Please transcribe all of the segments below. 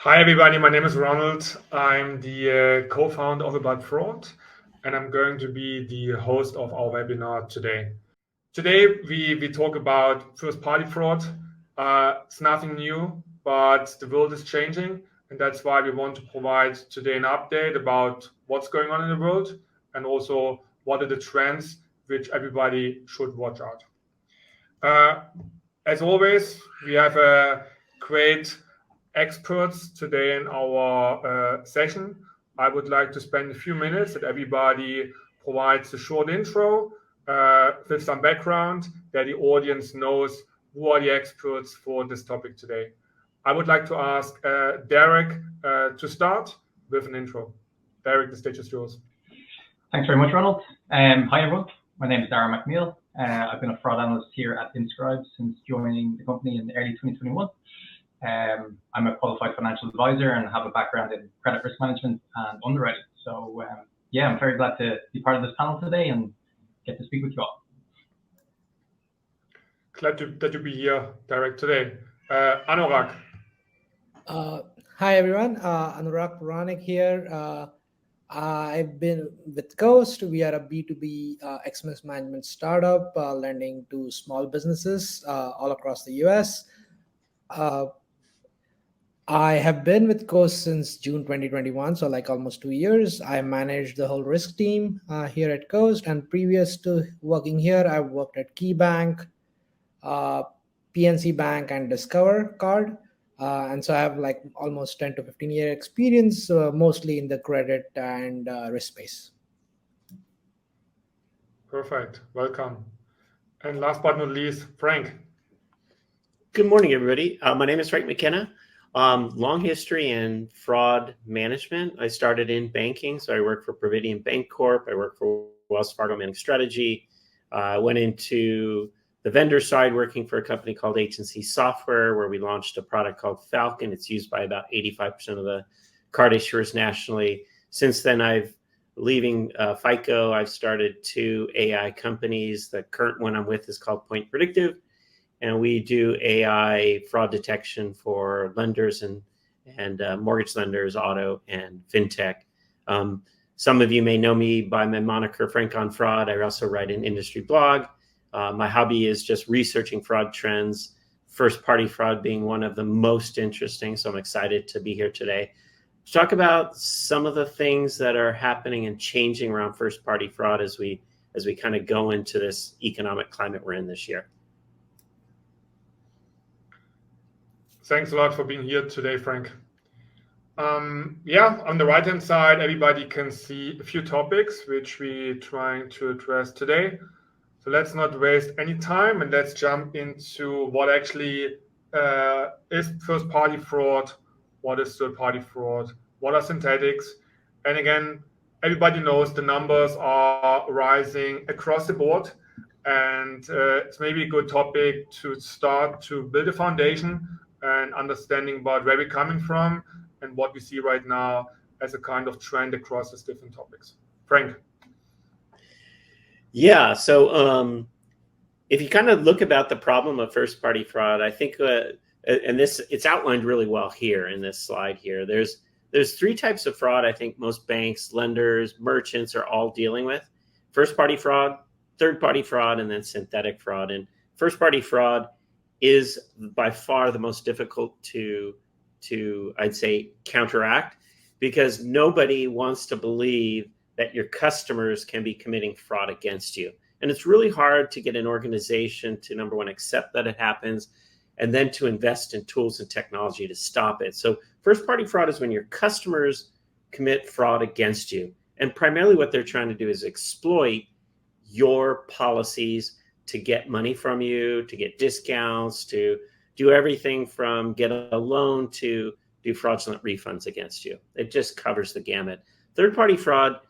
Hi, everybody. My name is Ronald. I'm the co-founder of About Fraud, and I'm going to be the host of our webinar today. Today, we talk about first-party fraud. It's nothing new, but the world is changing, and that's why we want to provide today an update about what's going on in the world and also what are the trends which everybody should watch out. As always, we have a great experts today in our session. I would like to spend a few minutes that everybody provides a short intro with some background that the audience knows who are the experts for this topic today. I would like to ask Derek to start with an intro. Derek, the stage is yours. Thanks very much, Ronald. Hi, everyone. My name is Darren McNeil. I've been a fraud analyst here at Inscribe since joining the company in early 2021. I'm a qualified financial advisor and have a background in credit risk management and underwriting. So, I'm very glad to be part of this panel today and get to speak with you all. Glad to be here, Derek, today. Anurag. Hi, everyone. Anurag Puranik here. I've been with Coast. We are a B2B expense management startup lending to small businesses all across the US. I have been with Coast since June 2021, so like almost 2 years. I manage the whole risk team here at Coast, and previous to working here, I worked at KeyBank, PNC Bank, and Discover Card. And so I have like almost 10 to 15 year experience, mostly in the credit and risk space. Perfect. Welcome. And last but not least, Frank. Good morning, everybody. My name is Frank McKenna. Long history in fraud management. I started in banking, so I worked for Providian Bank Corp. I worked for Wells Fargo Managed Strategy. I went into the vendor side working for a company called Agency Software, where we launched a product called Falcon. It's used by about 85% of the card issuers nationally. Since then, leaving FICO, I've started 2 AI companies. The current one I'm with is called Point Predictive, and we do AI fraud detection for lenders and mortgage lenders, auto, and fintech. Some of you may know me by my moniker, Frank on Fraud. I also write an industry blog. My hobby is just researching fraud trends, first-party fraud being one of the most interesting. So I'm excited to be here today to talk about some of the things that are happening and changing around first-party fraud as we kind of go into this economic climate we're in this year. Thanks a lot for being here today, Frank. On the right-hand side, everybody can see a few topics which we're trying to address today. So let's not waste any time and let's jump into what actually is first-party fraud, what is third-party fraud, what are synthetics. And again, everybody knows the numbers are rising across the board. And it's maybe a good topic to start to build a foundation and understanding about where we're coming from and what we see right now as a kind of trend across these different topics. Frank. Yeah, so if you kind of look about the problem of first-party fraud, I think, and it's outlined really well here in this slide here. There's 3 types of fraud I think most banks, lenders, merchants are all dealing with: first-party fraud, third-party fraud, and then synthetic fraud. And first-party fraud is by far the most difficult to I'd say counteract, because nobody wants to believe that your customers can be committing fraud against you. And it's really hard to get an organization to, number one, accept that it happens, and then to invest in tools and technology to stop it. So first-party fraud is when your customers commit fraud against you. And primarily what they're trying to do is exploit your policies to get money from you, to get discounts, to do everything from get a loan to do fraudulent refunds against you. It just covers the gamut. Third-party fraud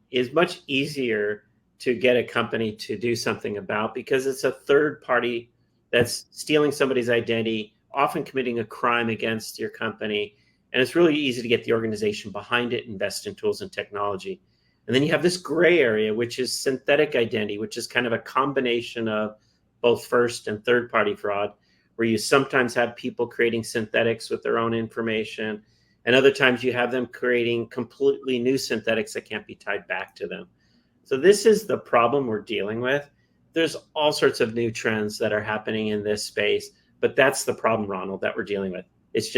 is much easier to get a company to do something about, because it's a third party that's stealing somebody's identity, often committing a crime against your company. And it's really easy to get the organization behind it, invest in tools and technology. And then you have this gray area, which is synthetic identity, which is kind of a combination of both first and third party fraud, where you sometimes have people creating synthetics with their own information, and other times you have them creating completely new synthetics that can't be tied back to them. So this is the problem we're dealing with. There's all sorts of new trends that are happening in this space, but that's the problem, Ronald, that we're dealing with. It's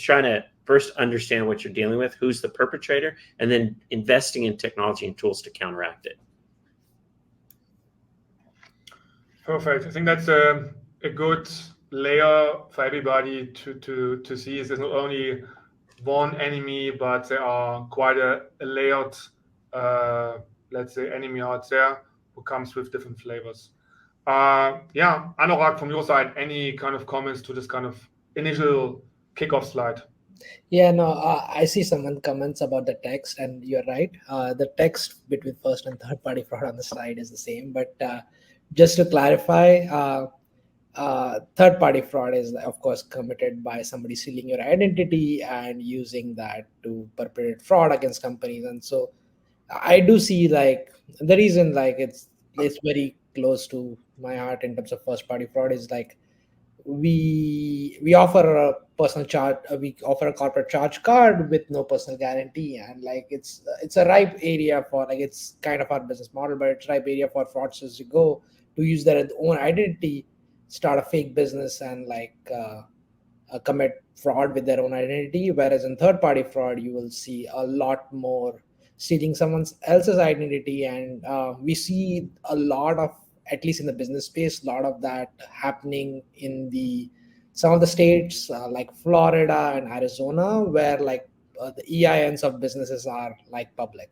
trying to first understand what you're dealing with, who's the perpetrator, and then investing in technology and tools to counteract it. Perfect. I think that's a good layer for everybody to see. Is there's not only one enemy, but there are quite a layered, let's say, enemy out there who comes with different flavors. Yeah, Anurag, from your side, any kind of comments to this kind of initial kickoff slide? Yeah, no, I see someone comments about the text, and you're right. The text between first and third party fraud on the slide is the same, but just to clarify, third party fraud is, of course, committed by somebody stealing your identity and using that to perpetrate fraud against companies. And so I do see, like, the reason, like, it's very close to my heart in terms of first party fraud is, like, we offer a personal charge, we offer a corporate charge card with no personal guarantee, and, like, it's a ripe area for, like, it's kind of our business model, but it's ripe area for fraudsters to go to use their own identity, start a fake business, and, like, commit fraud with their own identity. Whereas in third party fraud, you will see a lot more stealing someone else's identity, and we see a lot of, at least in the business space, a lot of that happening in some of the states like Florida and Arizona, where, like, the EINs of businesses are, like, public,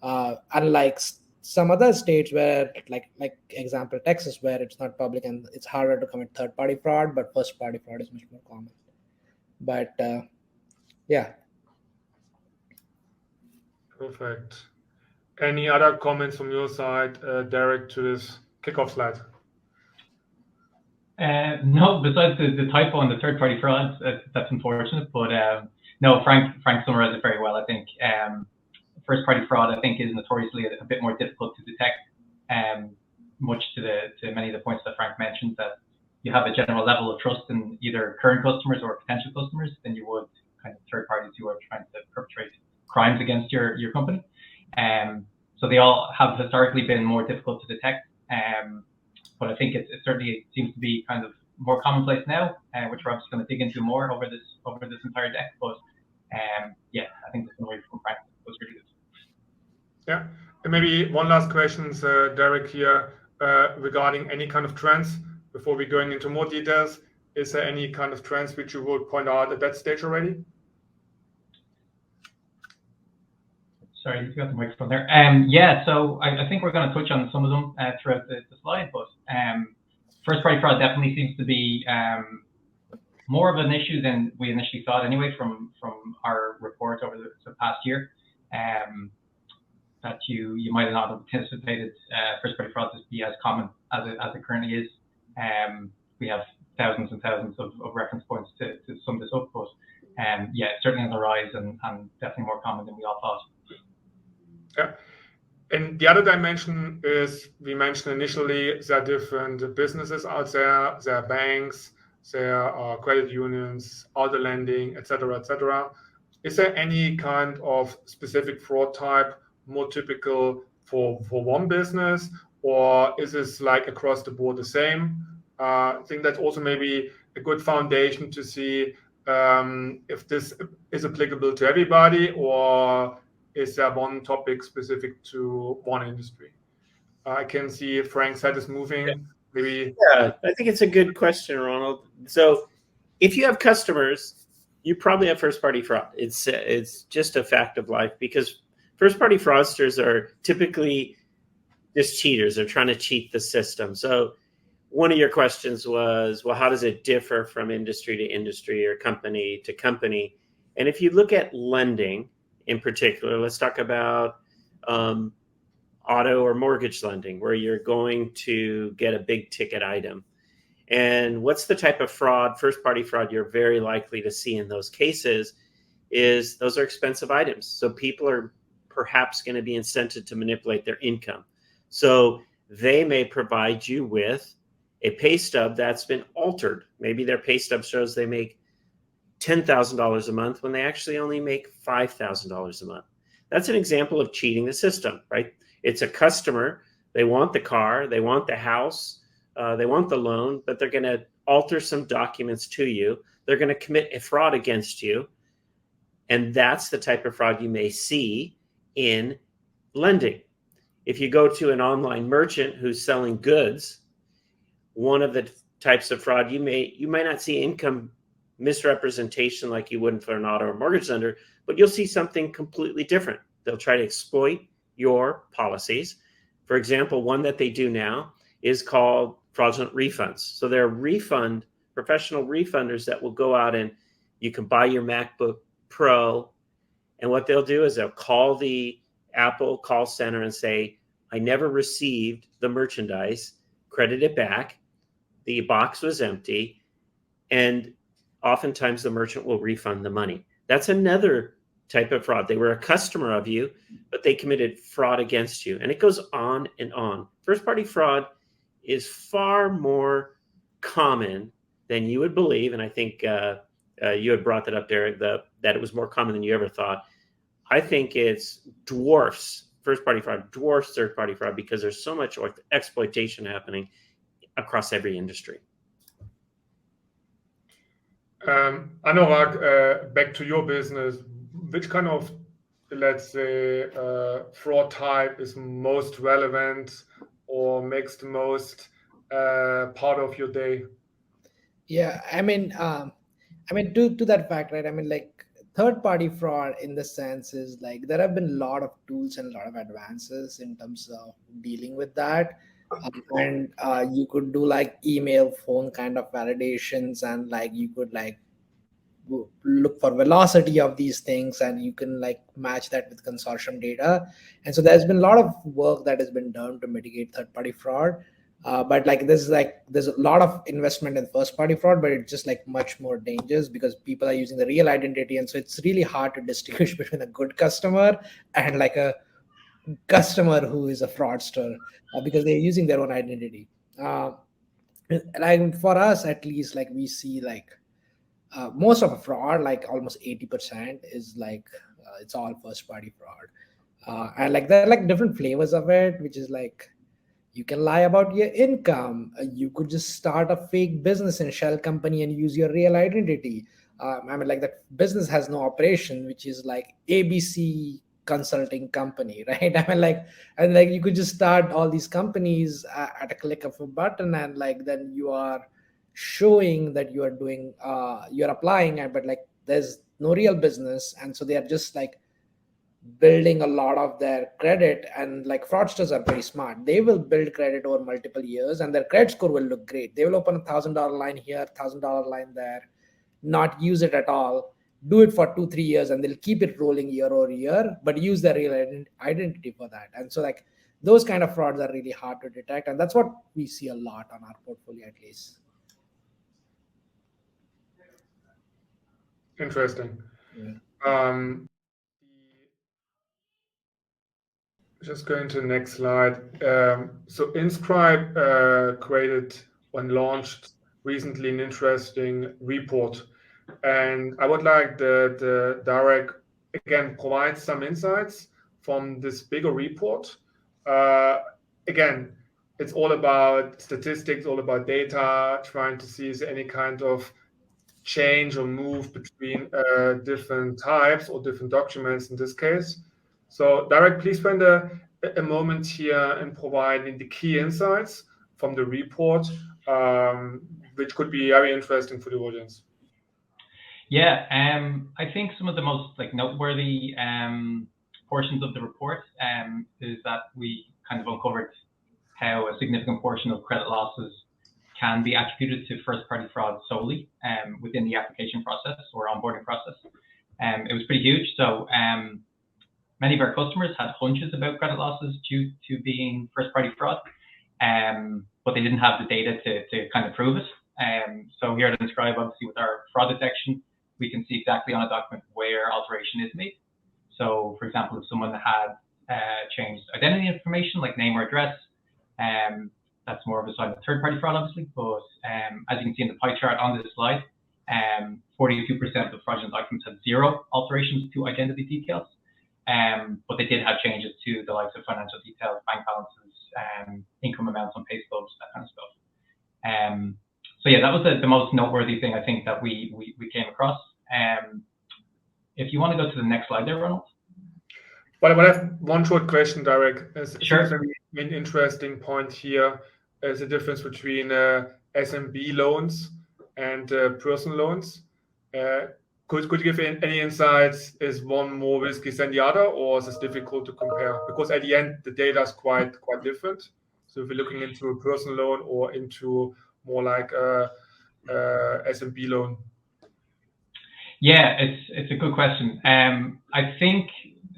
unlike some other states where, like example Texas, where it's not public and it's harder to commit third party fraud, but first party fraud is much more common. But yeah. Perfect. Any other comments from your side, Derek, to this kickoff slide? No, besides the typo on the third party fraud, that's unfortunate. But no, Frank summarized it very well. I think first party fraud, I think, is notoriously a bit more difficult to detect, much to many of the points that Frank mentioned, that you have a general level of trust in either current customers or potential customers than you would kind of third parties who are trying to perpetrate crimes against your company. So they all have historically been more difficult to detect. But I think it certainly seems to be kind of more commonplace now, which we're obviously going to dig into more over this entire deck. But yeah, I think the summary from Frank was really good. Yeah, and maybe one last question, Derek, here regarding any kind of trends before we going into more details. Is there any kind of trends which you would point out at that stage already? Sorry, you got the microphone there. Yeah, so I think we're going to touch on some of them throughout the slide, but first party fraud definitely seems to be more of an issue than we initially thought anyway from our report over the past year. That you might not have anticipated first party fraud to be as common as it currently is. We have thousands and thousands of reference points to sum this up, but yeah, it's certainly on the rise and definitely more common than we all thought. Yeah, and the other dimension is, we mentioned initially, there are different businesses out there. There are banks, there are credit unions, auto lending, etc., etc. Is there any kind of specific fraud type more typical for one business, or is this, like, across the board the same? I think that's also maybe a good foundation to see if this is applicable to everybody, or is there one topic specific to one industry? I can see Frank's head is moving. Yeah. Maybe. Yeah, I think it's a good question, Ronald. So if you have customers, you probably have first party fraud. It's just a fact of life, because first party fraudsters are typically just cheaters. They're trying to cheat the system. So one of your questions was, well, how does it differ from industry to industry or company to company? And if you look at lending in particular, let's talk about auto or mortgage lending, where you're going to get a big ticket item. And what's the type of fraud, first party fraud, you're very likely to see in those cases is those are expensive items. So people are perhaps going to be incented to manipulate their income. So they may provide you with a pay stub that's been altered. Maybe their pay stub shows they make $10,000 a month when they actually only make $5,000 a month. That's an example of cheating the system, right? It's a customer. They want the car, they want the house, they want the loan, but they're going to alter some documents to you. They're going to commit a fraud against you. And that's the type of fraud you may see in lending. If you go to an online merchant who's selling goods, one of the types of fraud you might not see income misrepresentation like you wouldn't for an auto or mortgage lender, but you'll see something completely different. They'll try to exploit your policies. For example, one that they do now is called fraudulent refunds. So there are professional refunders that will go out and you can buy your MacBook Pro, and what they'll do is they'll call the Apple call center and say, I never received the merchandise, credit it back, the box was empty, and oftentimes the merchant will refund the money. That's another type of fraud. They were a customer of you, but they committed fraud against you. And it goes on and on. First-party fraud is far more common than you would believe. And I think you had brought that up, Derek, that it was more common than you ever thought. I think it's dwarfs first-party fraud, dwarfs third-party fraud, because there's so much exploitation happening across every industry. Anurag, back to your business, which kind of, let's say, fraud type is most relevant or makes the most part of your day? Yeah, I mean, to that fact, right? I mean, like third-party fraud in the sense is like there have been a lot of tools and a lot of advances in terms of dealing with that. And you could do like email, phone kind of validations, and like you could like look for velocity of these things, and you can like match that with consortium data. And so there's been a lot of work that has been done to mitigate third-party fraud. But like there's a lot of investment in first-party fraud, but it's just like much more dangerous because people are using the real identity, and so it's really hard to distinguish between a good customer and like a customer who is a fraudster because they're using their own identity. Like for us, at least, like we see like most of a fraud, like almost 80% is like it's all first party fraud. And like there are like different flavors of it, which is like you can lie about your income. You could just start a fake business and shell company and use your real identity. I mean, like that business has no operation, which is like ABC consulting company, right? I mean, like, and like you could just start all these companies at a click of a button, and like then you are showing that you are doing, you're applying, but like there's no real business, and so they are just like building a lot of their credit. And like fraudsters are very smart, they will build credit over multiple years and their credit score will look great. They will open $1,000 line here, $1,000 line there, not use it at all, do it for 2-3 years, and they'll keep it rolling year over year, but use their real identity for that. And so like those kind of frauds are really hard to detect, and that's what we see a lot on our portfolio, at least. Interesting. Yeah. Just going to the next slide. So Inscribe created and launched recently an interesting report, and I would like the Derek again provide some insights from this bigger report. Again, it's all about statistics, all about data, trying to see is there any kind of change or move between different types or different documents in this case. So Derek, please spend a moment here and providing the key insights from the report, which could be very interesting for the audience. Yeah, I think some of the most like noteworthy portions of the report is that we kind of uncovered how a significant portion of credit losses can be attributed to first-party fraud solely within the application process or onboarding process. It was pretty huge. So many of our customers had hunches about credit losses due to being first-party fraud, but they didn't have the data to kind of prove it. So here at Inscribe, obviously with our fraud detection, we can see exactly on a document where alteration is made. So for example, if someone had changed identity information like name or address, that's more of a sign of third-party fraud, obviously. But as you can see in the pie chart on this slide, 42% of fraudulent documents had 0 alterations to identity details. But they did have changes to the likes of financial details, bank balances, income amounts on pay stubs, that kind of stuff. So yeah, that was the most noteworthy thing I think that we came across. If you want to go to the next slide there, Ronald. But I have one short question, Derek. Sure. An interesting point here is the difference between SMB loans and personal loans. Could you give any insights? Is one more risky than the other, or is it difficult to compare? Because at the end, the data is quite different. So if you're looking into a personal loan or into more like a SMB loan. Yeah, it's a good question. I think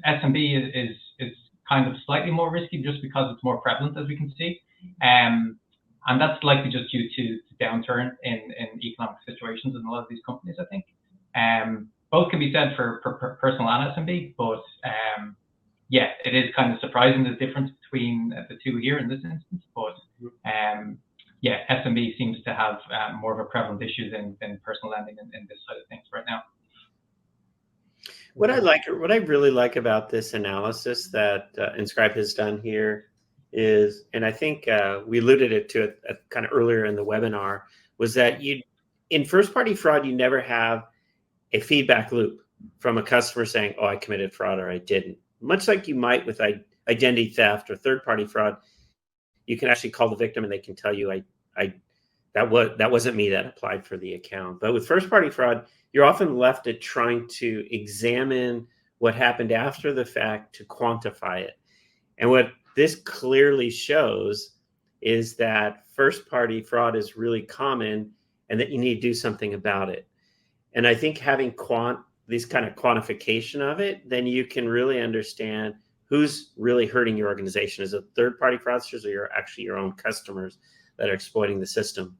SMB is kind of slightly more risky just because it's more prevalent, as we can see. And that's likely just due to the downturn in economic situations in a lot of these companies, I think. Both can be said for personal and SMB, but yeah, it is kind of surprising the difference between the two here in this instance. But yeah, SMB seems to have more of a prevalent issue than personal lending in this side of things right now. What I really like about this analysis that Inscribe has done here is, and I think we alluded to it kind of earlier in the webinar, was that in first-party fraud, you never have a feedback loop from a customer saying, "Oh, I committed fraud," or "I didn't." Much like you might with identity theft or third-party fraud, you can actually call the victim and they can tell you, that wasn't me that applied for the account. But with first-party fraud, you're often left at trying to examine what happened after the fact to quantify it. And what this clearly shows is that first-party fraud is really common and that you need to do something about it. And I think having these kind of quantification of it, then you can really understand who's really hurting your organization. Is it third-party fraudsters, or actually your own customers that are exploiting the system?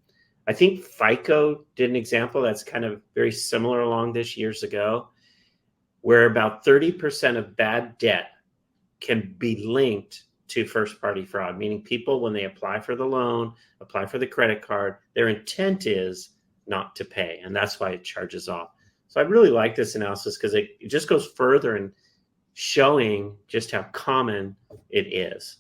I think FICO did an example that's kind of very similar along this years ago, where about 30% of bad debt can be linked to first-party fraud, meaning people, when they apply for the loan, apply for the credit card, their intent is not to pay, and that's why it charges off. So I really like this analysis because it just goes further in showing just how common it is.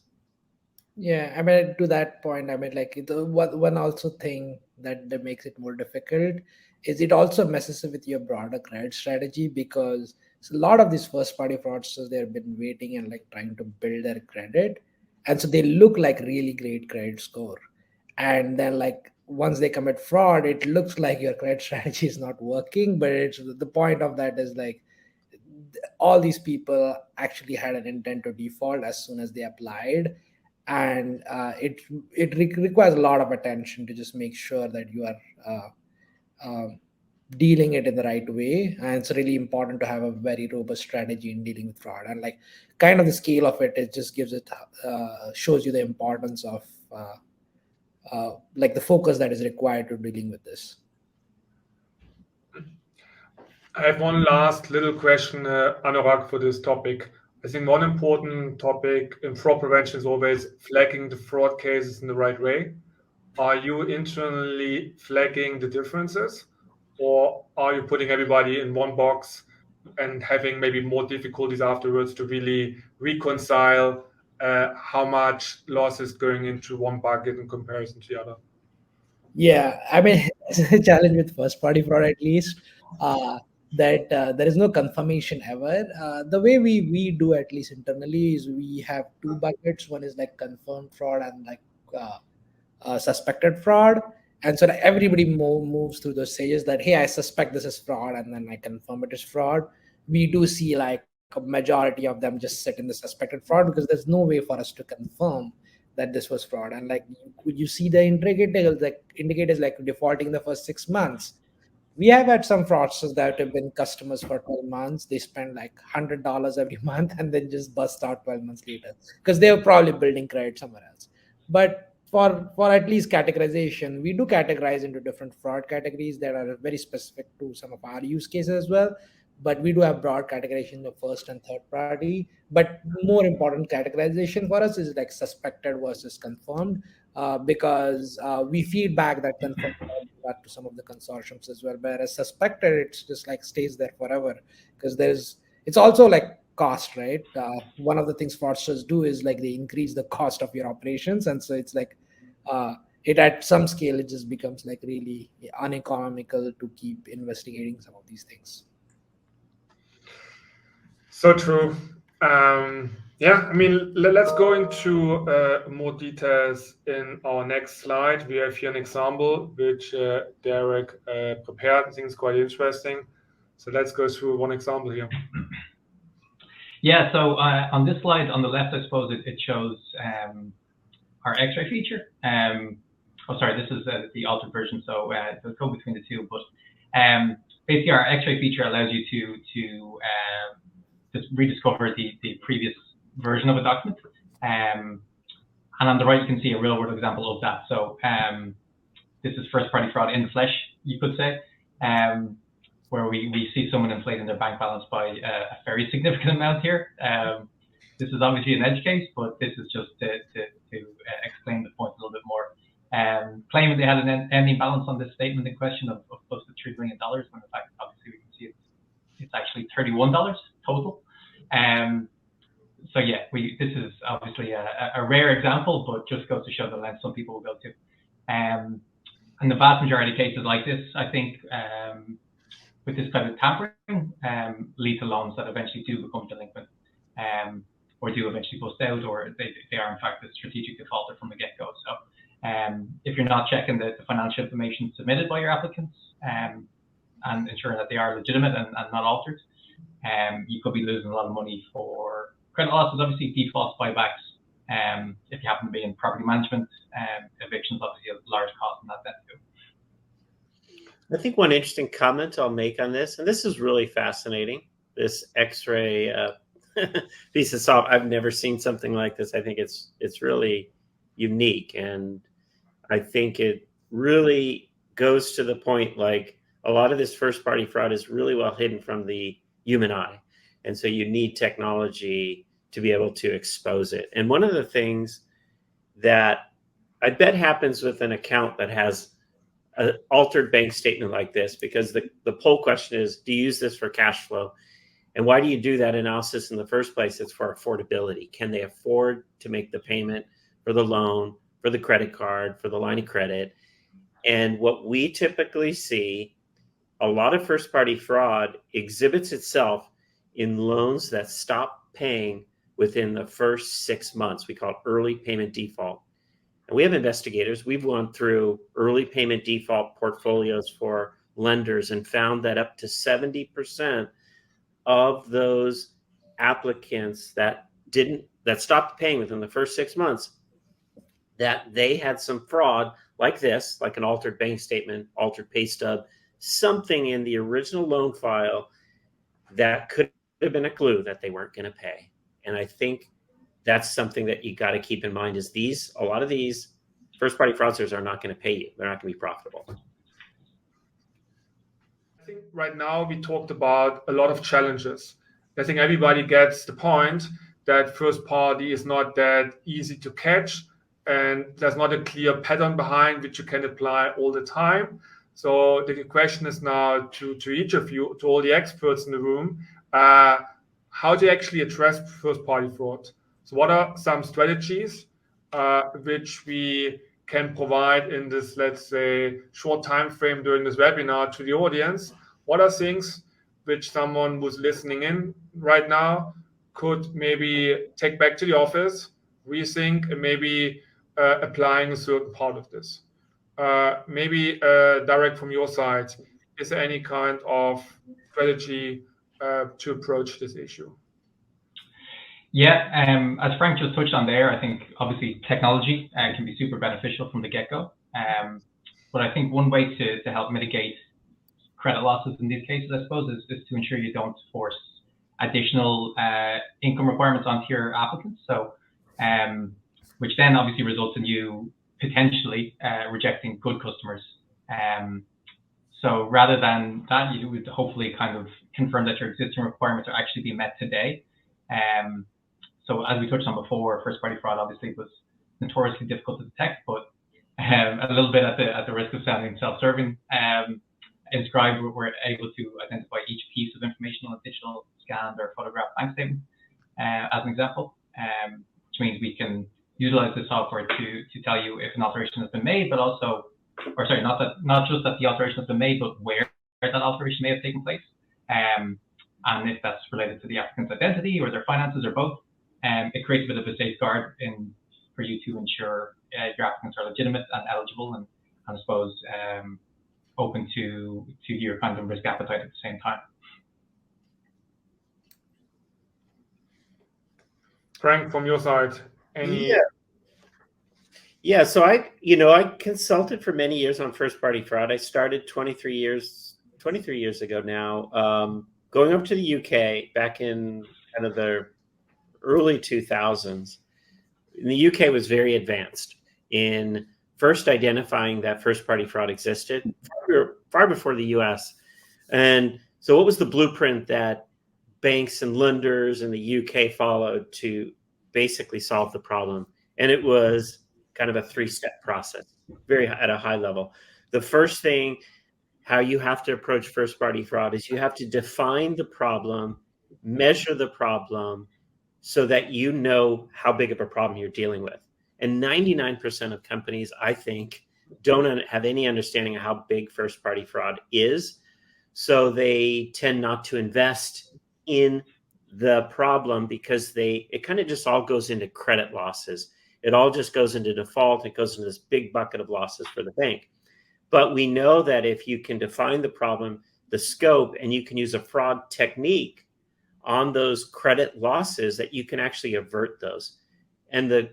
Yeah, I mean, to that point, I mean, like one also thing that makes it more difficult is it also messes with your broader credit strategy, because a lot of these first-party fraudsters, they've been waiting and like trying to build their credit, and so they look like really great credit score, and then like once they commit fraud, it looks like your credit strategy is not working. But it's the point of that is like all these people actually had an intent to default as soon as they applied, and it requires a lot of attention to just make sure that you are dealing it in the right way. And it's really important to have a very robust strategy in dealing with fraud. And like kind of the scale of it just gives it shows you the importance of like the focus that is required to dealing with this. I have one last little question, Anurag, for this topic. I think one important topic in fraud prevention is always flagging the fraud cases in the right way. Are you internally flagging the differences, or are you putting everybody in one box and having maybe more difficulties afterwards to really reconcile how much loss is going into one bucket in comparison to the other? Yeah, I mean, it's a challenge with first-party fraud at least. That there is no confirmation ever. The way we do, at least internally, is we have two buckets. One is like confirmed fraud and like suspected fraud. And so everybody moves through those stages that, hey, I suspect this is fraud, and then I confirm it is fraud. We do see like a majority of them just sit in the suspected fraud because there's no way for us to confirm that this was fraud. And like you see the indicators like defaulting the first 6 months. We have had some fraudsters that have been customers for 12 months. They spend like $100 every month and then just bust out 12 months later because they were probably building credit somewhere else. But for at least categorization, we do categorize into different fraud categories that are very specific to some of our use cases as well. But we do have broad categorization of first and third party. But more important categorization for us is like suspected versus confirmed. because we feed back that confirmed that to some of the consortiums as well. Whereas suspected, it's just like stays there forever because it's also like cost, right? One of the things fraudsters do is like they increase the cost of your operations, and so it's like it at some scale it just becomes like really uneconomical to keep investigating some of these things. So true. Yeah, I mean, let's go into more details in our next slide. We have here an example which Derek prepared. I think it's quite interesting. So let's go through one example here. Yeah, so on this slide on the left, I suppose it shows our X-ray feature. Oh, sorry, this is the altered version, so the code between the two. But basically, our X-ray feature allows you to just rediscover the previous version of a document. And on the right, you can see a real-world example of that. So this is first-party fraud in the flesh, you could say, where we see someone inflating their bank balance by a very significant amount here. This is obviously an edge case, but this is just to explain the point a little bit more. Claiming they had an ending balance on this statement in question of close to $3 million, when in fact, obviously, we can see it's actually $31 total. So yeah, this is obviously a rare example, but just goes to show the length some people will go to. And the vast majority of cases like this, I think, with this kind of tampering, lead to loans that eventually do become delinquent, or do eventually bust out, or they are in fact a strategic defaulter from the get-go. So if you're not checking the financial information submitted by your applicants and ensuring that they are legitimate and not altered, you could be losing a lot of money for credit losses, obviously defaults, buybacks. If you happen to be in property management, evictions obviously a large cost in that sense too. I think one interesting comment I'll make on this, and this is really fascinating, this X-ray piece of software. I've never seen something like this. I think it's really unique, and I think it really goes to the point, like a lot of this first-party fraud is really well hidden from the human eye, and so you need technology to be able to expose it. And one of the things that I bet happens with an account that has an altered bank statement like this, because the poll question is, do you use this for cash flow? And why do you do that analysis in the first place? It's for affordability. Can they afford to make the payment for the loan, for the credit card, for the line of credit? And what we typically see, a lot of first-party fraud exhibits itself in loans that stop paying within the first 6 months. We call it early payment default. And we have investigators. We've gone through early payment default portfolios for lenders and found that up to 70% of those applicants that stopped paying within the first 6 months, that they had some fraud like this, like an altered bank statement, altered pay stub, something in the original loan file that could have been a clue that they weren't going to pay. And I think that's something that you got to keep in mind, is a lot of these first-party fraudsters are not going to pay you. They're not going to be profitable. I think right now we talked about a lot of challenges. I think everybody gets the point that first party is not that easy to catch, and there's not a clear pattern behind which you can apply all the time. So the question is now to each of you, to all the experts in the room, how to actually address first-party fraud. So what are some strategies which we can provide in this, let's say, short time frame during this webinar to the audience? What are things which someone who's listening in right now could maybe take back to the office, rethink, and maybe applying a certain part of this? Maybe Derek, from your side, is there any kind of strategy to approach this issue? Yeah, as Frank just touched on there, I think obviously technology can be super beneficial from the get-go. But I think one way to help mitigate credit losses in these cases, I suppose, is to ensure you don't force additional income requirements onto your applicants. So, which then obviously results in you potentially rejecting good customers. So rather than that, you would hopefully kind of confirm that your existing requirements are actually being met today. So as we touched on before, first-party fraud obviously was notoriously difficult to detect, but a little bit at the risk of sounding self-serving. Inscribe, we're able to identify each piece of information on a digital scanned or photographed bank statement, as an example, which means we can utilize the software to tell you if an alteration has been made, but also, or sorry, not just that the alteration has been made, but where that alteration may have taken place, and if that's related to the applicant's identity or their finances or both. It creates a bit of a safeguard for you to ensure your applicants are legitimate and eligible, and I suppose open to your kind of risk appetite at the same time. Frank, from your side, any? Yeah. So I consulted for many years on first-party fraud. I started 23 years ago now, going up to the UK back in kind of the early 2000s. And the UK was very advanced in first identifying that first-party fraud existed far before the US. And so what was the blueprint that banks and lenders in the UK followed to basically solve the problem? And it was kind of a three-step process, at a high level. The first thing, how you have to approach first-party fraud, is you have to define the problem, measure the problem, so that you know how big of a problem you're dealing with. And 99% of companies, I think, don't have any understanding of how big first-party fraud is. So they tend not to invest in the problem because it kind of just all goes into credit losses. It all just goes into default. It goes into this big bucket of losses for the bank. But we know that if you can define the problem, the scope, and you can use a fraud technique on those credit losses, that you can actually avert those. And the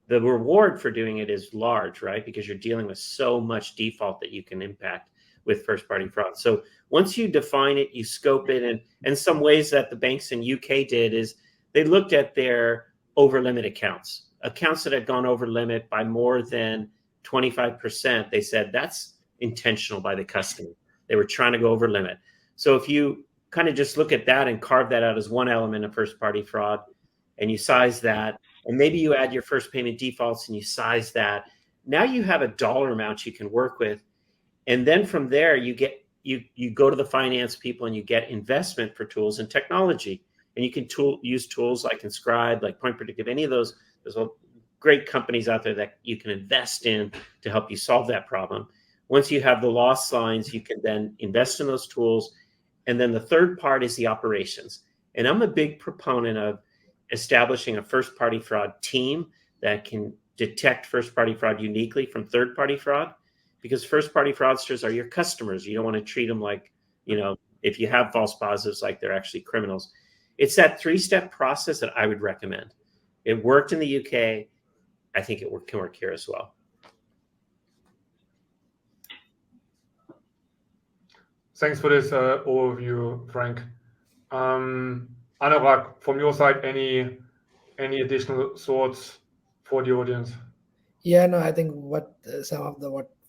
reward for doing it is large, right? Because you're dealing with so much default that you can impact with first-party fraud. So once you define it, you scope it, and some ways that the banks in UK did is they looked at their over-limit accounts that had gone over limit by more than 25%. They said that's intentional by the customer. They were trying to go over limit. So if you kind of just look at that and carve that out as one element of first-party fraud, and you size that, and maybe you add your first payment defaults and you size that, now you have a dollar amount you can work with. And then from there, you go to the finance people and you get investment for tools and technology. And you can use tools like Inscribe, like Point Predictive, any of those. There's great companies out there that you can invest in to help you solve that problem. Once you have the loss lines, you can then invest in those tools. And then the third part is the operations. And I'm a big proponent of establishing a first-party fraud team that can detect first-party fraud uniquely from third-party fraud, because first-party fraudsters are your customers. You don't want to treat them like, if you have false positives, like they're actually criminals. It's that three-step process that I would recommend. It worked in the UK. I think it can work here as well. Thanks for this overview, Frank. Anurag, from your side, any additional thoughts for the audience? Yeah, no, I think what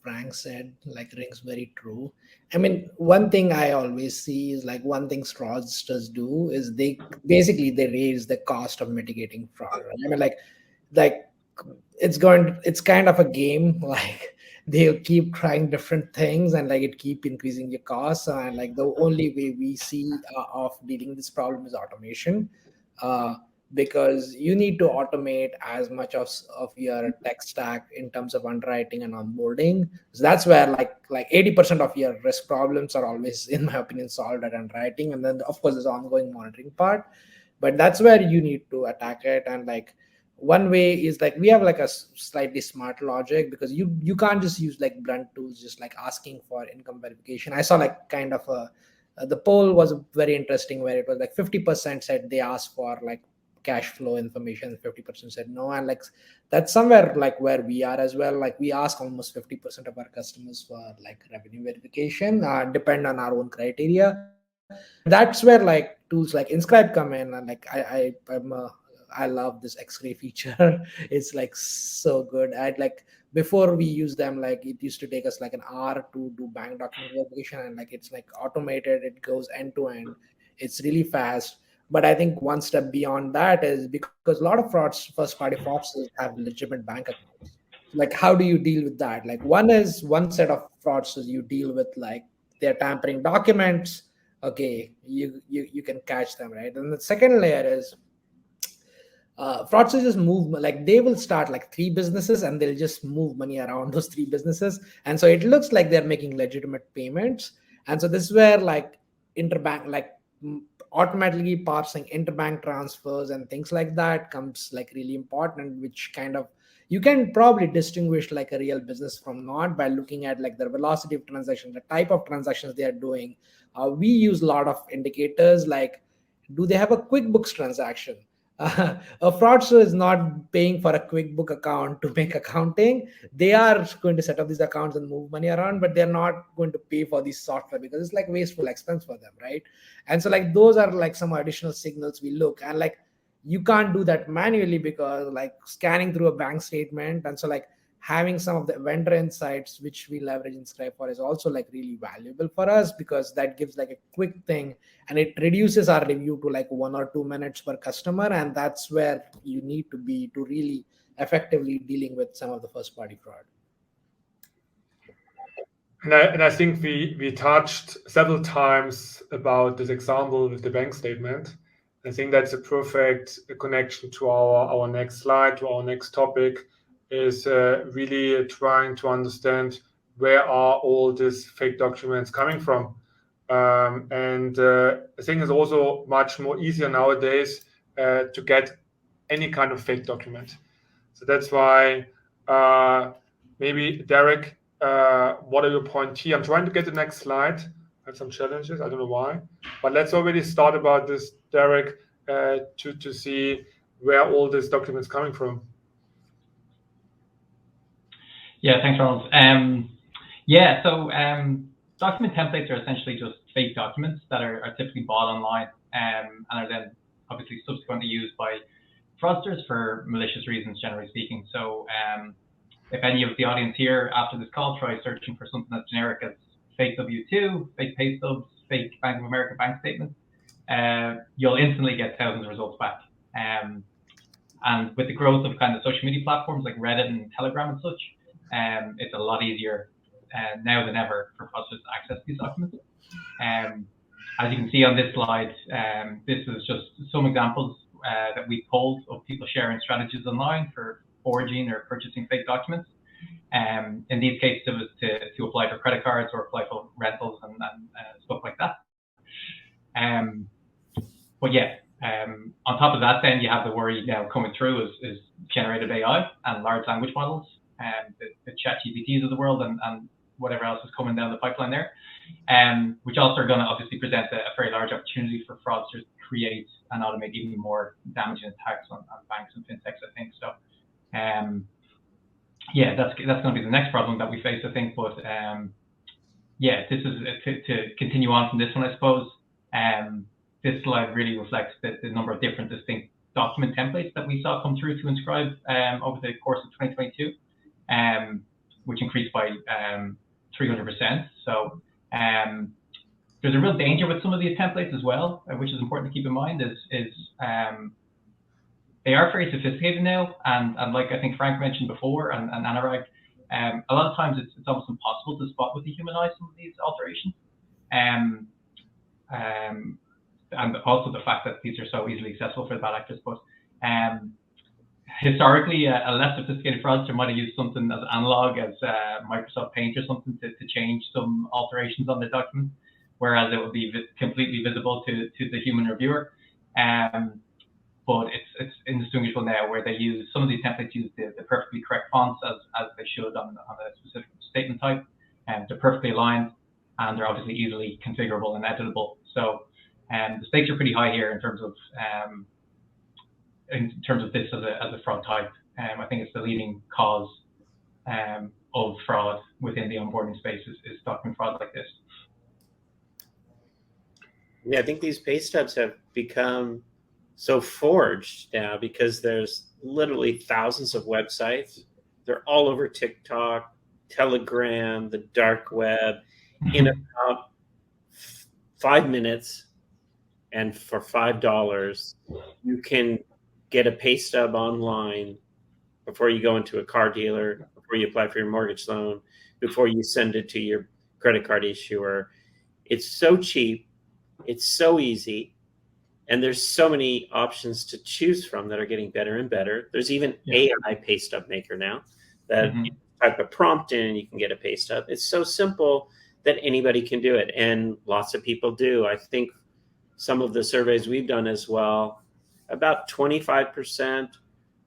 Frank said rings very true. I mean, one thing I always see is one thing fraudsters do is they raise the cost of mitigating fraud. Right? I mean, it's kind of a game. They'll keep trying different things and it keep increasing your costs. And the only way we see of dealing with this problem is automation. Because you need to automate as much of your tech stack in terms of underwriting and onboarding. So that's where 80% of your risk problems are always, in my opinion, solved at underwriting. And then of course there's ongoing monitoring part, but that's where you need to attack it. And one way is we have a slightly smart logic, because you can't just use blunt tools, just asking for income verification. I saw the poll was very interesting, where it was 50% said they asked for cash flow information, 50% said no. And that's somewhere where we are as well. We ask almost 50% of our customers for revenue verification, depend on our own criteria. That's where tools like Inscribe come in. And I love this X-ray feature. It's so good. Before we use them, it used to take us an hour to do bank document verification, and it's automated. It goes end to end. It's really fast. But I think one step beyond that is because a lot of first-party fraudsters have legitimate bank accounts. Like, how do you deal with that? Like, one set of fraudsters you deal with, like they're tampering documents. Okay, you can catch them, right? And the second layer is fraudsters just move, like they will start like three businesses and they'll just move money around those three businesses, and so it looks like they're making legitimate payments. And so this is where like interbank, like automatically parsing interbank transfers and things like that comes like really important, which kind of you can probably distinguish like a real business from not by looking at like the velocity of transaction, the type of transactions they are doing. We use a lot of indicators like, do they have a QuickBooks transaction? A fraudster is not paying for a QuickBook account to make accounting. They are going to set up these accounts and move money around, but they're not going to pay for this software because it's like wasteful expense for them, right? And so like those are like some additional signals we look, and like you can't do that manually because like scanning through a bank statement, and so like having some of the vendor insights which we leverage in Scribe for is also like really valuable for us, because that gives like a quick thing and it reduces our review to like 1 or 2 minutes per customer. And that's where you need to be to really effectively dealing with some of the first party fraud. And I think we touched several times about this example with the bank statement. I think that's a perfect connection to our next slide, to our next topic, is really trying to understand where are all these fake documents coming from. And I think it's also much more easier nowadays to get any kind of fake document. So that's why maybe Derek, what are your points here? I'm trying to get the next slide. I have some challenges. I don't know why, but let's already start about this, Derek, to see where all these documents coming from. Yeah, thanks, Ronald. So document templates are essentially just fake documents that are typically bought online and are then obviously subsequently used by fraudsters for malicious reasons, generally speaking. So if any of the audience here after this call tries searching for something as generic as fake W-2, fake pay stubs, fake Bank of America bank statements, you'll instantly get thousands of results back. And with the growth of kind of social media platforms like Reddit and Telegram and such, it's a lot easier now than ever for fraudsters to access these documents. As you can see on this slide, this is just some examples that we pulled of people sharing strategies online for forging or purchasing fake documents. In these cases, it was to apply for credit cards or apply for rentals and stuff like that. On top of that, then you have the worry now coming through is generative AI and large language models, the ChatGPTs of the world and whatever else is coming down the pipeline there, which also are going to obviously present a very large opportunity for fraudsters to create and automate even more damaging attacks on banks and fintechs, I think. So, that's going to be the next problem that we face, I think. But this is to continue on from this one, I suppose. This slide really reflects the number of different distinct document templates that we saw come through to Inscribe over the course of 2022, which increased by 300%. So there's a real danger with some of these templates as well, which is important to keep in mind, is they are very sophisticated now, and like I think Frank mentioned before, and Anurag, a lot of times it's almost impossible to spot with the human eye some of these alterations. And also the fact that these are so easily accessible for the bad actors. But historically, a less sophisticated fraudster might have used something as analog as Microsoft Paint or something to change some alterations on the document, whereas it would be completely visible to the human reviewer. But it's indistinguishable now, where they use some of these templates use the perfectly correct fonts as they should on a specific statement type, and they're perfectly aligned, and they're obviously easily configurable and editable. So the stakes are pretty high here in terms of this as a fraud type. I think it's the leading cause of fraud within the onboarding space is document fraud like this. Yeah, I think these pay stubs have become so forged now because there's literally thousands of websites. They're all over TikTok, Telegram, the dark web. In about 5 minutes, and for $5, you can get a pay stub online before you go into a car dealer, before you apply for your mortgage loan, before you send it to your credit card issuer. It's so cheap, it's so easy, and there's so many options to choose from that are getting better and better. There's even AI pay stub maker now that you type a prompt in and you can get a pay stub. It's so simple that anybody can do it, and lots of people do. I think some of the surveys we've done as well, about 25%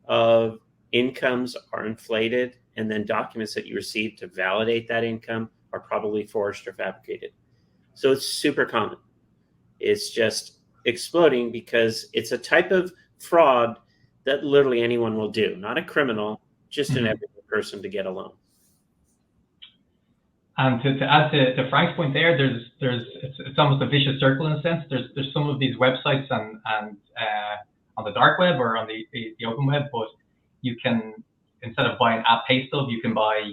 of incomes are inflated, and then documents that you receive to validate that income are probably forged or fabricated. So it's super common. It's just exploding because it's a type of fraud that literally anyone will do, not a criminal, just an everyday person to get a loan. And to add to Frank's point there, it's almost a vicious circle in a sense. There's some of these websites and on the dark web or on the open web, but you can, instead of buying a pay stub, you can buy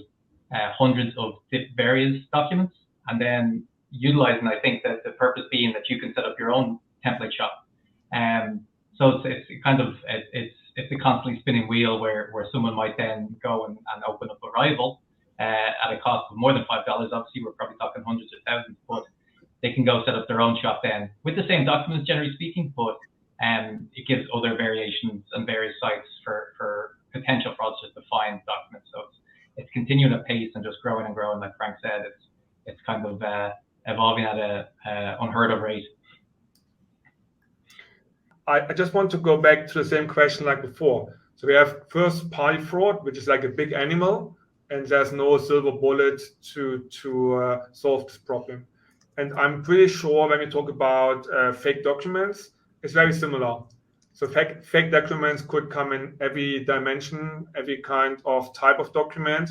hundreds of various documents, and then utilizing, I think that the purpose being that you can set up your own template shop. So it's kind of it's a constantly spinning wheel where someone might then go and open up a rival at a cost of more than $5. Obviously, we're probably talking hundreds of thousands, but they can go set up their own shop then with the same documents, generally speaking, but it gives other variations and various sites for potential fraudsters to find documents. So it's continuing at pace and just growing and growing. Like Frank said, it's kind of evolving at a unheard of rate. I just want to go back to the same question like before. So we have first party fraud, which is like a big animal, and there's no silver bullet to solve this problem. And I'm pretty sure when we talk about fake documents, it's very similar. So fake documents could come in every dimension, every kind of type of document.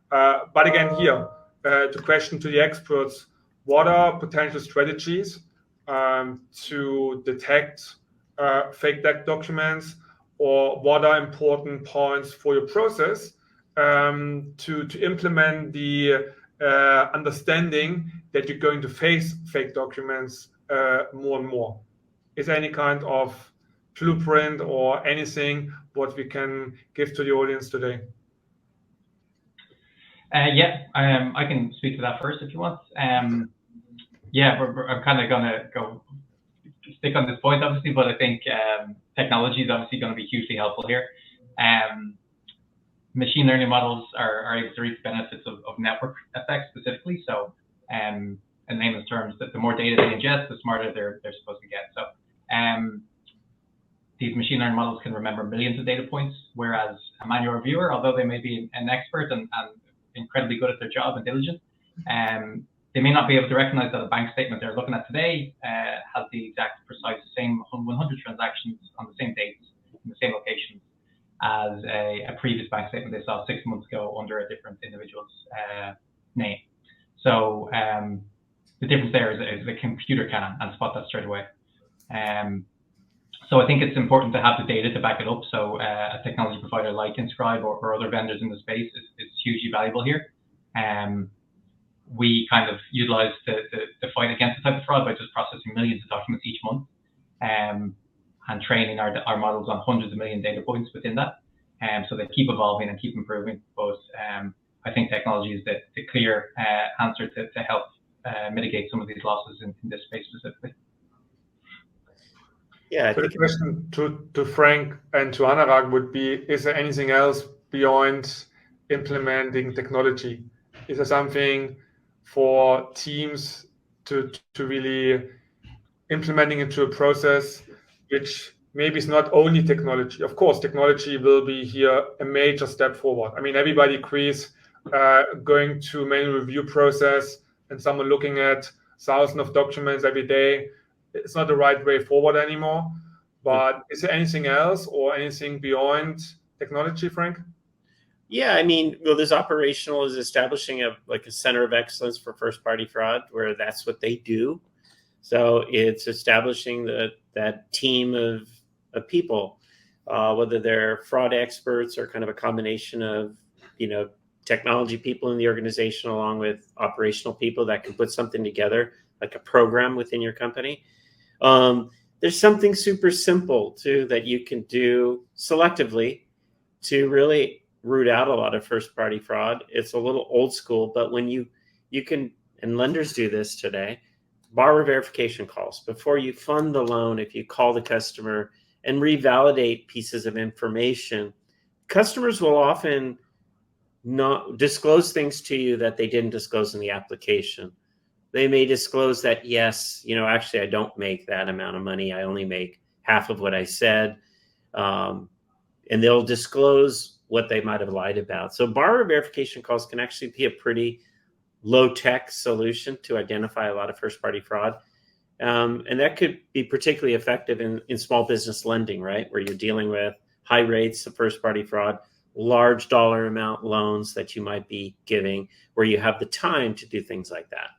But again, here, the question to the experts, what are potential strategies to detect fake documents, or what are important points for your process to implement the understanding that you're going to face fake documents more and more? Is there any kind of blueprint or anything what we can give to the audience today? I can speak to that first if you want. I'm kind of going to go stick on this point, obviously, but I think technology is obviously going to be hugely helpful here. Machine learning models are able to reap the benefits of network effects specifically. So, in layman's terms, the more data they ingest, the smarter they're supposed to get. So, these machine learning models can remember millions of data points, whereas a manual reviewer, although they may be an expert and incredibly good at their job and diligent, they may not be able to recognize that a bank statement they're looking at today has the exact precise same 100 transactions on the same dates in the same locations as a previous bank statement they saw 6 months ago under a different individual's name. So the difference there is the computer can and spot that straight away. So I think it's important to have the data to back it up. So a technology provider like Inscribe or other vendors in the space is hugely valuable here. We kind of utilize the fight against the type of fraud by just processing millions of documents each month and training our models on hundreds of million data points within that. So they keep evolving and keep improving. But I think technology is the clear answer to help mitigate some of these losses in this space specifically. Yeah, so the question to Frank and to Anurag would be, is there anything else beyond implementing technology? Is there something for teams to really implementing into a process which maybe is not only technology? Of course, technology will be here a major step forward. I mean, everybody agrees going to manual review process and someone looking at thousands of documents every day, it's not the right way forward anymore. But is there anything else or anything beyond technology, Frank? Yeah, I mean, well, there's operational is establishing a center of excellence for first-party fraud, where that's what they do. So it's establishing that team of people, whether they're fraud experts or kind of a combination of, technology people in the organization along with operational people that can put something together, like a program within your company. there's something super simple too that you can do selectively to really root out a lot of first-party fraud. It's a little old school, but when you can, and lenders do this today, borrower verification calls. Before you fund the loan, if you call the customer and revalidate pieces of information, customers will often not disclose things to you that they didn't disclose in the application. They may disclose that, yes, actually I don't make that amount of money. I only make half of what I said. And they'll disclose what they might have lied about. So borrower verification calls can actually be a pretty low-tech solution to identify a lot of first-party fraud. And that could be particularly effective in small business lending, right? Where you're dealing with high rates of first-party fraud, large dollar amount loans that you might be giving, where you have the time to do things like that.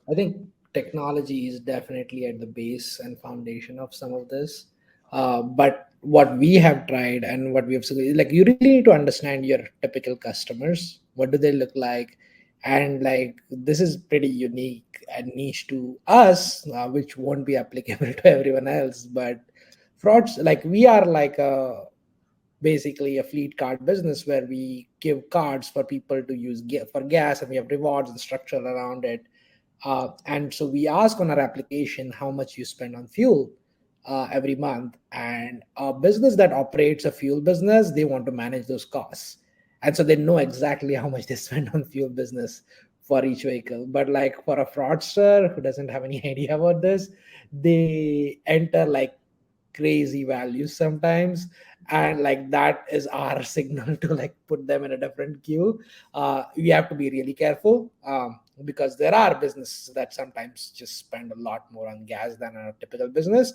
I think technology is definitely at the base and foundation of some of this. But what we have tried and what we have seen is, like, you really need to understand your typical customers. What do they look like? And like, this is pretty unique and niche to us, which won't be applicable to everyone else. But frauds, like, we are like basically a fleet card business where we give cards for people to use for gas, and we have rewards and structure around it. And so we ask on our application how much you spend on fuel every month. And a business that operates a fuel business, they want to manage those costs. And so they know exactly how much they spend on fuel business for each vehicle. But like for a fraudster who doesn't have any idea about this, they enter like crazy values sometimes, and like that is our signal to like put them in a different queue. We have to be really careful, because there are businesses that sometimes just spend a lot more on gas than a typical business.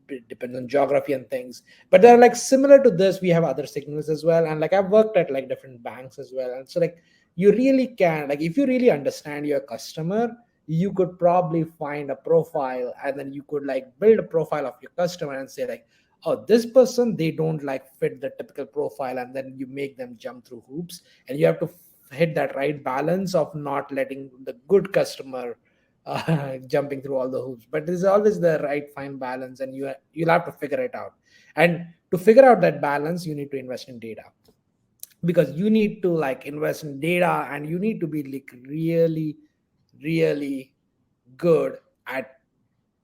It depends on geography and things, but they're like similar to this. We have other signals as well, and like I've worked at like different banks as well, and so like you really can, like, if you really understand your customer, you could probably find a profile, and then you could like build a profile of your customer and say like, oh, this person, they don't like fit the typical profile, and then you make them jump through hoops, and you have to hit that right balance of not letting the good customer jumping through all the hoops. But there's always the right fine balance, and you'll have to figure it out. And to figure out that balance, you need to invest in data, because you need to like invest in data, and you need to be like really good at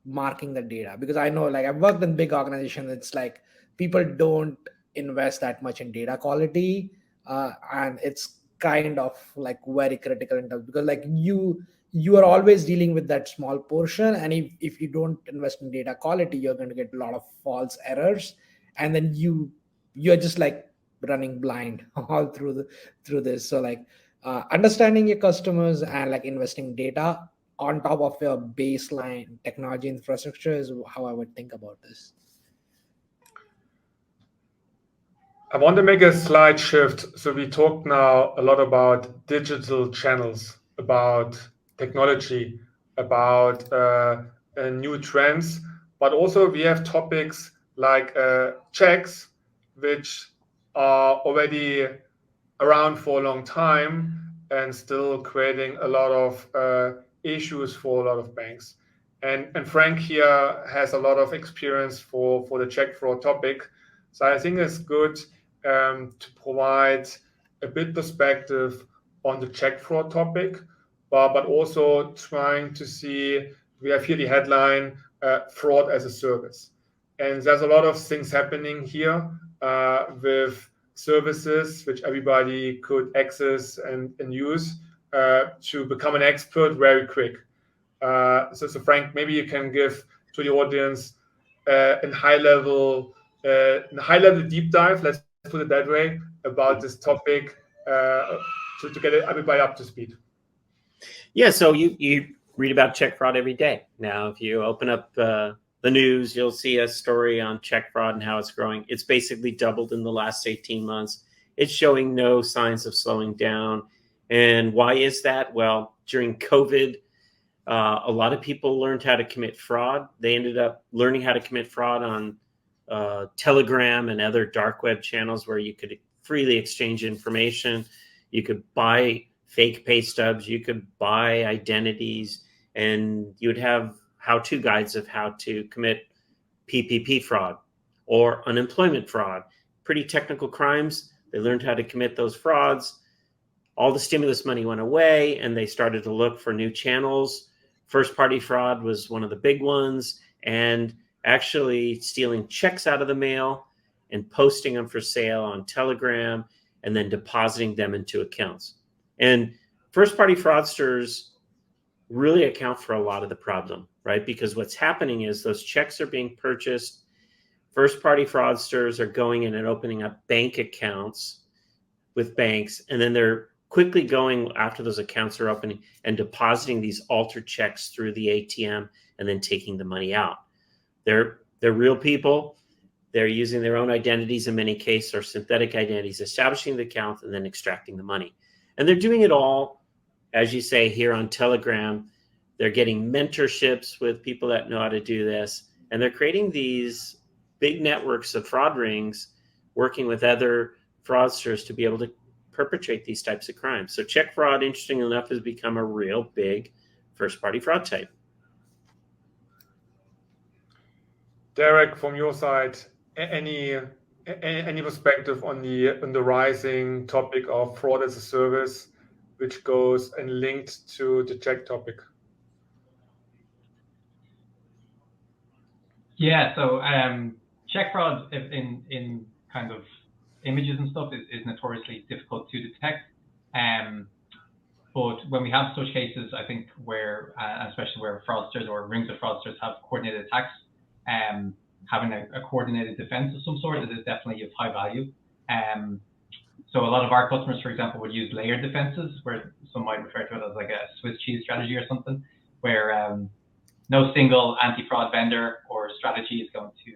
marking the data. Because I know, like, I've worked in big organizations, it's like people don't invest that much in data quality, and it's kind of like very critical in terms, because like you are always dealing with that small portion, and if you don't invest in data quality, you're going to get a lot of false errors, and then you're just like running blind all through this. So like understanding your customers and like investing data on top of your baseline technology infrastructure is how I would think about this. I want to make a slight shift. So we talked now a lot about digital channels, about technology, about new trends, but also we have topics like checks, which are already around for a long time and still creating a lot of issues for a lot of banks. And Frank here has a lot of experience for the check fraud topic. So I think it's good to provide a bit perspective on the check fraud topic, but also trying to see, we have here the headline, fraud as a service. And there's a lot of things happening here with services which everybody could access and use to become an expert very quick. So Frank, maybe you can give to the audience a high level deep dive, let's put it that way, about this topic to get everybody up to speed. Yeah, so you read about check fraud every day. Now, if you open up the news, you'll see a story on check fraud and how it's growing. It's basically doubled in the last 18 months. It's showing no signs of slowing down. And why is that? Well, during COVID, a lot of people learned how to commit fraud. They ended up learning how to commit fraud on Telegram and other dark web channels where you could freely exchange information. You could buy fake pay stubs. You could buy identities, and you would have how-to guides of how to commit PPP fraud or unemployment fraud. Pretty technical crimes. They learned how to commit those frauds. All the stimulus money went away, and they started to look for new channels. First-party fraud was one of the big ones, and actually stealing checks out of the mail and posting them for sale on Telegram and then depositing them into accounts. And first-party fraudsters really account for a lot of the problem, right? Because what's happening is those checks are being purchased. First-party fraudsters are going in and opening up bank accounts with banks, and then they're quickly going after those accounts are opening and depositing these altered checks through the ATM and then taking the money out. They're real people. They're using their own identities in many cases, or synthetic identities, establishing the account and then extracting the money. And they're doing it all, as you say, here on Telegram. They're getting mentorships with people that know how to do this. And they're creating these big networks of fraud rings, working with other fraudsters to be able to perpetrate these types of crimes. So check fraud, interestingly enough, has become a real big first-party fraud type. Derek, from your side, any perspective on the rising topic of fraud as a service, which goes and linked to the check topic? Yeah, so check fraud in kind of images and stuff is notoriously difficult to detect. But when we have such cases, I think where, especially where fraudsters or rings of fraudsters have coordinated attacks, having a coordinated defense of some sort is definitely of high value. So a lot of our customers, for example, would use layered defenses, where some might refer to it as like a Swiss cheese strategy or something, where no single anti-fraud vendor or strategy is going to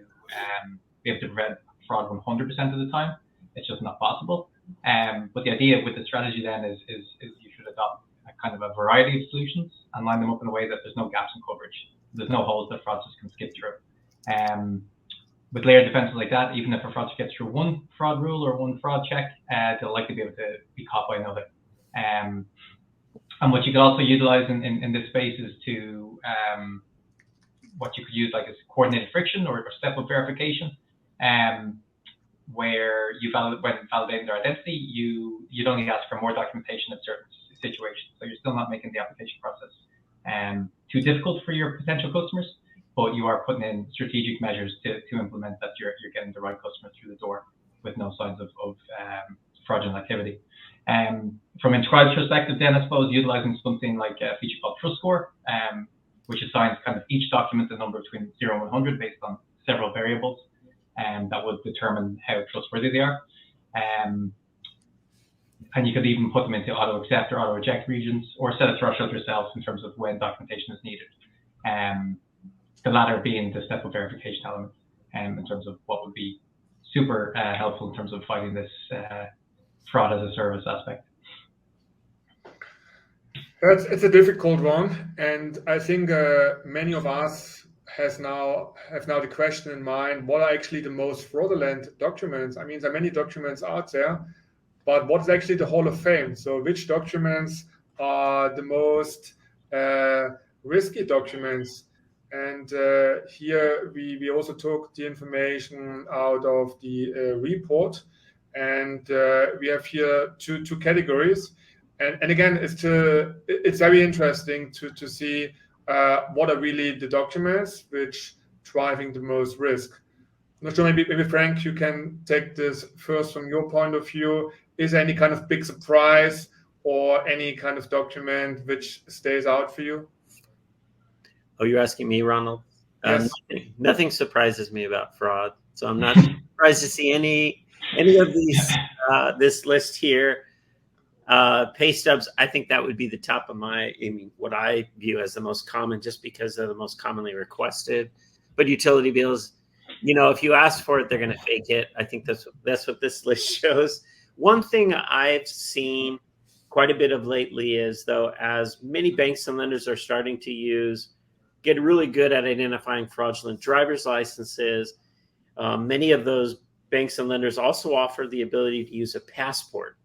be able to prevent fraud 100% of the time. It's just not possible. But the idea with the strategy then is you should adopt a kind of a variety of solutions and line them up in a way that there's no gaps in coverage. There's no holes that fraudsters can skip through. With layered defenses like that, even if a fraudster gets through one fraud rule or one fraud check, they'll likely be able to be caught by another. And what you could also utilize in this space is to what you could use like is coordinated friction or step-up verification, where when validating their identity, you'd only ask for more documentation in certain situations. So you're still not making the application process too difficult for your potential customers, but you are putting in strategic measures to implement that you're getting the right customer through the door with no signs of fraudulent activity. From Inscribe's perspective, then I suppose utilizing something like a feature called Trust Score, which assigns kind of each document a number between 0 and 100 based on several variables, that would determine how trustworthy they are. And you could even put them into auto accept or auto reject regions, or set a threshold yourself in terms of when documentation is needed. The latter being the step-up verification element, in terms of what would be super helpful in terms of fighting this fraud as a service aspect. It's a difficult one, and I think many of us have now the question in mind: what are actually the most fraudulent documents? I mean, there are many documents out there, but what is actually the Hall of Fame? So, which documents are the most risky documents? And here we also took the information out of the report, and we have here two categories. And again, it's very interesting to see what are really the documents which driving the most risk. I'm not sure, maybe Frank, you can take this first from your point of view. Is there any kind of big surprise or any kind of document which stays out for you? Oh, you're asking me, Ronald? Yes. Nothing surprises me about fraud, so I'm not surprised to see any of these this list here. Pay stubs, I think that would be the top of what I view as the most common, just because they're the most commonly requested. But utility bills, if you ask for it, they're going to fake it. I think that's what this list shows. One thing I've seen quite a bit of lately is, though, as many banks and lenders are starting to get really good at identifying fraudulent driver's licenses, many of those banks and lenders also offer the ability to use a passport.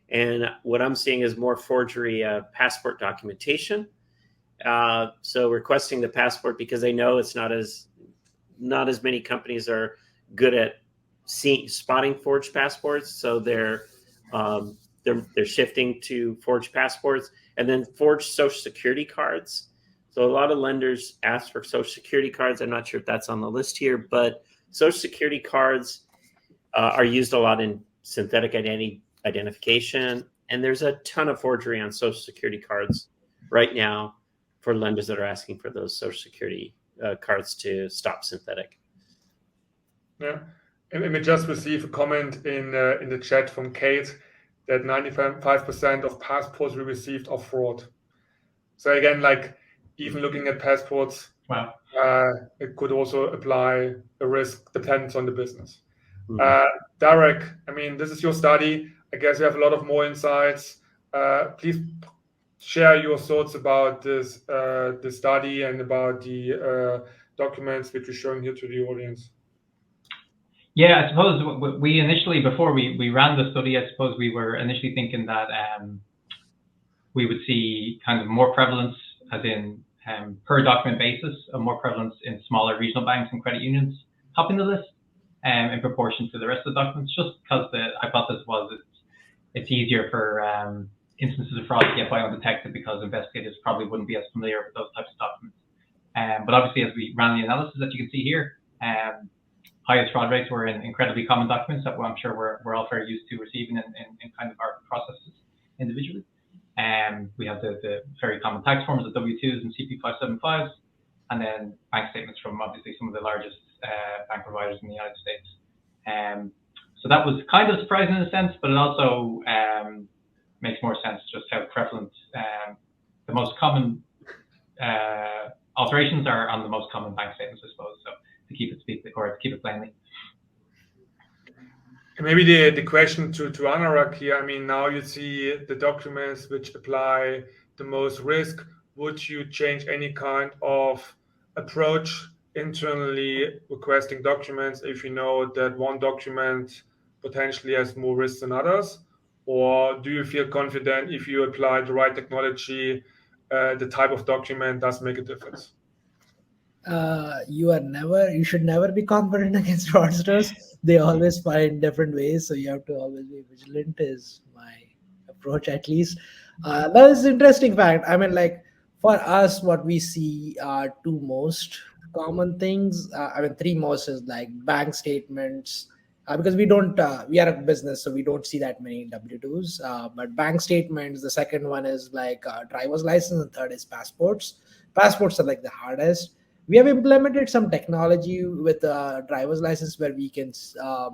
And what I'm seeing is more forgery passport documentation. So requesting the passport because they know it's not as many companies are good at spotting forged passports. So they're shifting to forged passports, and then forged social security cards. So a lot of lenders ask for social security cards. I'm not sure if that's on the list here, but social security cards are used a lot in synthetic identification, and there's a ton of forgery on social security cards right now for lenders that are asking for those social security cards to stop synthetic. Yeah, and we just received a comment in the chat from Kate that 95% of passports we received are fraud. So again, like even looking at passports, Wow. it could also apply a risk, depends on the business. Mhm. Derek, I mean, this is your study. I guess you have a lot of more insights. Please share your thoughts about this the study and about the documents which you're showing here to the audience. Yeah, I suppose we initially, before we ran the study, I suppose we were initially thinking that we would see kind of more prevalence, as in per document basis, a more prevalence in smaller regional banks and credit unions topping the list in proportion to the rest of the documents, just because the hypothesis was it's easier for instances of fraud to get by undetected because investigators probably wouldn't be as familiar with those types of documents. But obviously, as we ran the analysis that you can see here, highest fraud rates were in incredibly common documents that I'm sure we're all very used to receiving in kind of our processes individually. We have the very common tax forms, the W-2s and CP575s, and then bank statements from obviously some of the largest bank providers in the United States. So that was kind of surprising in a sense, but it also makes more sense just how prevalent the most common alterations are on the most common bank statements, I suppose. So to keep it plainly. Maybe the question to Anurag here, I mean, now you see the documents which apply the most risk. Would you change any kind of approach internally requesting documents if you know that one document potentially has more risks than others? Or do you feel confident if you apply the right technology, the type of document does make a difference? You should never be confident against fraudsters. They always find different ways, so you have to always be vigilant, is my approach at least. That is interesting fact. I mean, like for us, what we see are two most common things. I mean, three most is like bank statements, because we are a business, so we don't see that many W-2s. But bank statements, the second one is like driver's license, and third is passports. Passports are like the hardest. We have implemented some technology with driver's license where we can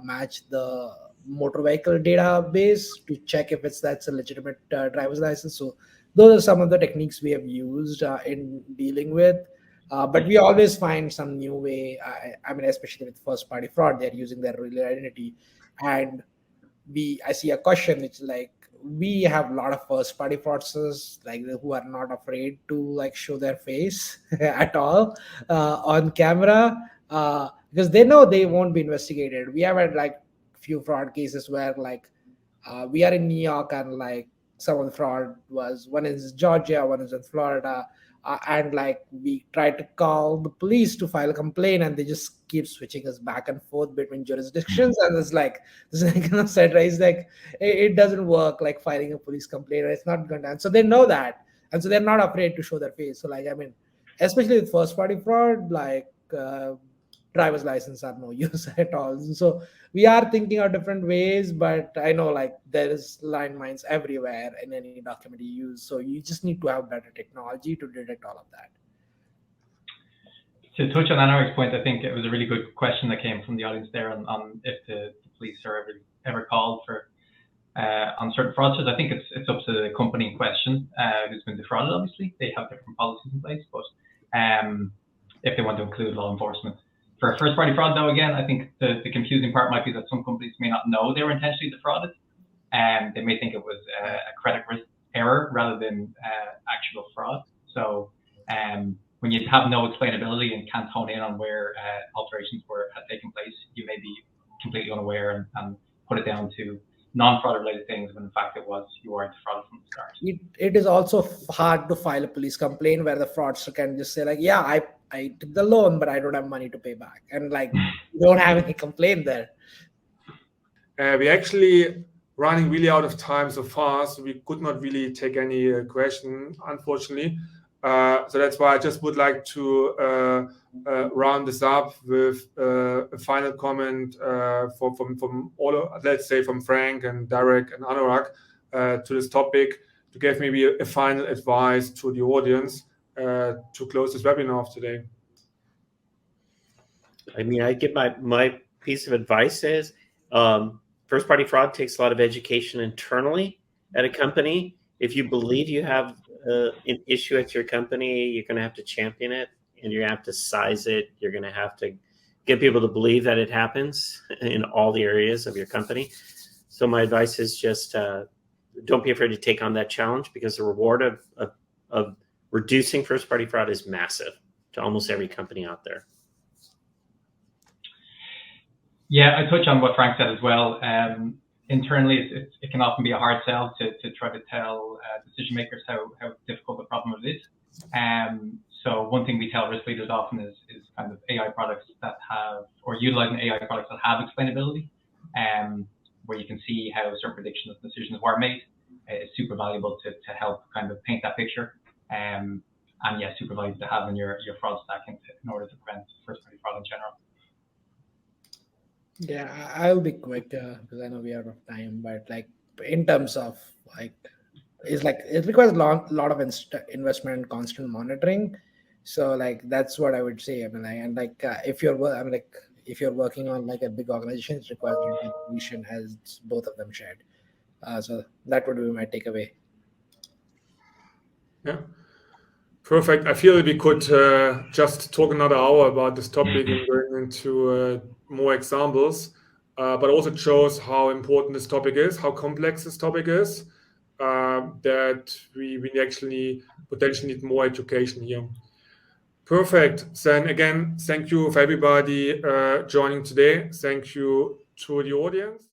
match the motor vehicle database to check if that's a legitimate driver's license. So those are some of the techniques we have used in dealing with. But we always find some new way. I mean, especially with first party fraud, they're using their real identity. And I see a question which is like, we have a lot of first party fraudsters like who are not afraid to like show their face at all on camera, because they know they won't be investigated. We have had like few fraud cases where like we are in New York, and like some of the fraud was, one is Georgia, one is in Florida, and like we tried to call the police to file a complaint, and they just keep switching us back and forth between jurisdictions, and it's like said, right? It's like it doesn't work like filing a police complaint. It's not going to, and so they know that, and so they're not afraid to show their face. So like, I mean, especially with first party fraud, like driver's license are no use at all. So we are thinking of different ways, but I know like there is landmines everywhere in any document you use, so you just need to have better technology to detect all of that. To touch on Anurag's point, I think it was a really good question that came from the audience there on if the police are ever called for on certain fraudsters. I think it's up to the company in question who's been defrauded. Obviously, they have different policies in place, but if they want to include law enforcement. For first party fraud, though, again, I think the confusing part might be that some companies may not know they were intentionally defrauded, and they may think it was a credit risk error rather than actual fraud. So when you have no explainability and can't hone in on where alterations had taken place, you may be completely unaware and put it down to non-fraud related things when in fact you weren't defrauded from the start. It is also hard to file a police complaint where the fraudster can just say like, yeah, I took the loan, but I don't have money to pay back. And like, you don't have any complaint there. We're actually running really out of time so far, so we could not really take any question, unfortunately. So that's why I just would like to round this up with a final comment from all, let's say from Frank and Derek and Anurag to this topic, to give maybe a final advice to the audience to close this webinar of today. I mean, I give my piece of advice is first-party fraud takes a lot of education internally at a company. If you believe you have an issue at your company, you're going to have to champion it, and you're going to have to size it. You're going to have to get people to believe that it happens in all the areas of your company. So my advice is just don't be afraid to take on that challenge, because the reward of reducing first-party fraud is massive to almost every company out there. Yeah, I touch on what Frank said as well. Internally, it can often be a hard sell to try to tell decision makers how difficult the problem it is. So one thing we tell risk leaders often is kind of AI products that have, or utilizing AI products that have explainability, where you can see how certain predictions of decisions were made. It's super valuable to help kind of paint that picture. And yeah, super valuable to have in your fraud stack in order to prevent first-party fraud in general. Yeah, I'll be quick because I know we are out of time. But like in terms of like, it's like it requires a lot of investment and constant monitoring. So like that's what I would say. I mean, if you're working on like a big organization, it requires integration, as both of them shared. So that would be my takeaway. Yeah. Perfect. I feel we could just talk another hour about this topic and going into more examples, but also it shows how important this topic is, how complex this topic is, that we actually potentially need more education here. Perfect. Then again, thank you for everybody joining today. Thank you to the audience.